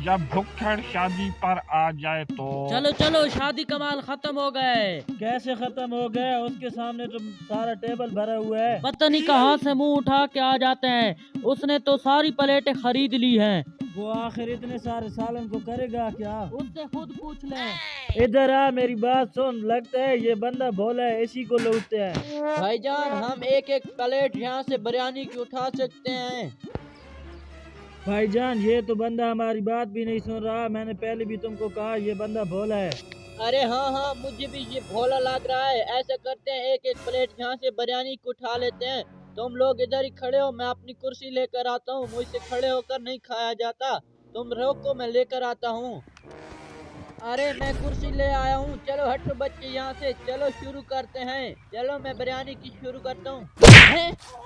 जब भुक्खड़ शादी पर आ जाए तो। चलो चलो, शादी कमाल खत्म हो गए। कैसे खत्म हो गए? उसके सामने तो सारा टेबल भरा हुआ है। पता नहीं कहाँ से मुंह उठा के आ जाते हैं। उसने तो सारी प्लेटें खरीद ली हैं। वो आखिर इतने सारे सालन को करेगा क्या? उससे खुद पूछ ले। इधर आ, मेरी बात सुन। लगता है ये बंदा भोला है, इसी को लूटते हैं। भाईजान, हम एक एक प्लेट यहाँ से बिरयानी की उठा सकते हैं। भाईजान, ये तो बंदा हमारी बात भी नहीं सुन रहा। मैंने पहले भी तुमको कहा ये बंदा भोला है। अरे हाँ हाँ, मुझे भी ये भोला लग रहा है। ऐसा करते हैं, एक एक प्लेट यहाँ से बिरयानी को उठा लेते हैं। तुम लोग इधर ही खड़े हो, मैं अपनी कुर्सी लेकर आता हूँ। मुझसे खड़े होकर नहीं खाया जाता। तुम रोको, मैं लेकर आता हूँ। अरे मैं कुर्सी ले आया हूँ। चलो हटो बच्चे यहाँ से, चलो शुरू करते हैं। चलो मैं बिरयानी की शुरू करता हूँ।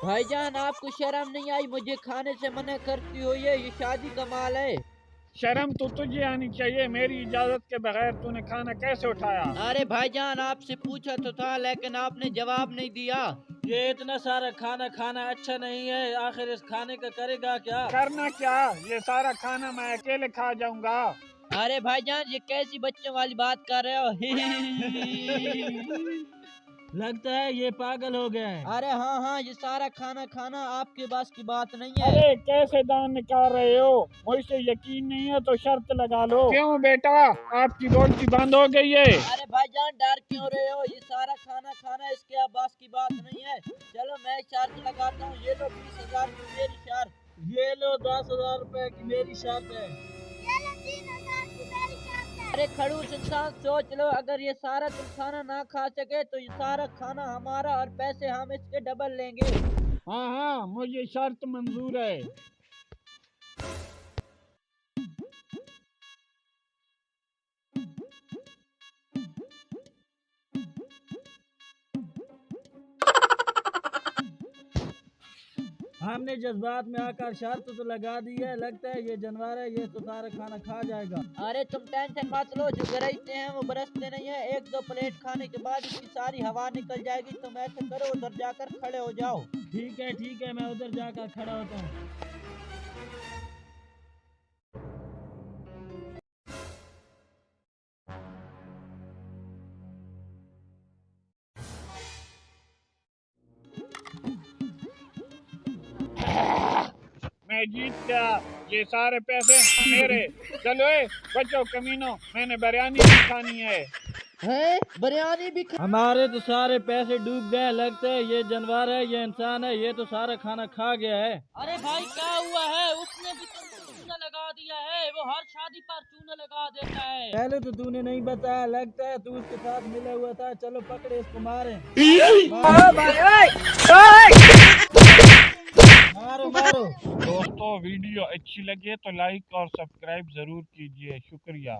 भाईजान, आपको शर्म नहीं आई? मुझे खाने से मना करती हो? ये शादी का माल है। शर्म तो तुझे आनी चाहिए। मेरी इजाजत के बगैर तूने खाना कैसे उठाया? अरे भाईजान, आपसे पूछा तो था, लेकिन आपने जवाब नहीं दिया। ये इतना सारा खाना खाना अच्छा नहीं है। आखिर इस खाने का करेगा क्या? करना क्या? ये सारा खाना मैं अकेले खा जाऊंगा। अरे भाईजान, ये कैसी बच्चों वाली बात कर रहे हो? लगता है ये पागल हो गया है। अरे हाँ हाँ, ये सारा खाना खाना आपके बस की बात नहीं है। अरे कैसे दान निकाल रहे हो? मुझसे यकीन नहीं है तो शर्त लगा लो। क्यों बेटा, आपकी बोलती बंद हो गई है? अरे भाईजान, डर क्यों रहे हो? ये सारा खाना खाना इसके बस की बात नहीं है। चलो मैं शर्त लगाता हूँ। ये लो 20,000 की मेरी शर्त। ये लो 10,000 रुपए की मेरी शर्त है। अरे खड़ूस इंसान, सोच लो, अगर ये सारा तुम खाना ना खा सके तो ये सारा खाना हमारा और पैसे हम इसके डबल लेंगे। हाँ हाँ, मुझे शर्त मंजूर है। हमने जज्बात में आकर शर्त तो लगा दी है। लगता है ये जानवर है, ये तो सारा खाना खा जाएगा। अरे तुम टेंशन मत लो, जो गरजते हैं वो बरसते नहीं है। एक दो प्लेट खाने के बाद इसकी सारी हवा निकल जाएगी। तुम ऐसा करो, उधर जाकर खड़े हो जाओ। ठीक है, मैं उधर जाकर खड़ा होता हूँ। मैं जीत गया। ये सारे पैसे मेरे। चलो बच्चों कमीनों, मैंने बिरयानी भी खानी है। बिरयानी भी हमारे तो सारे पैसे डूब गए। लगता है ये जानवर है, ये इंसान है, ये तो सारा खाना खा गया है। अरे भाई, क्या हुआ है? उसने भी तुमको चूना लगा दिया है। वो हर शादी पर चूना लगा देता है। पहले तो तूने नहीं बताया। लगता है तू उसके साथ मिला हुआ था। चलो पकड़े इसको, मारे। मारो। दोस्तों, वीडियो अच्छी लगे तो लाइक और सब्सक्राइब जरूर कीजिए। शुक्रिया।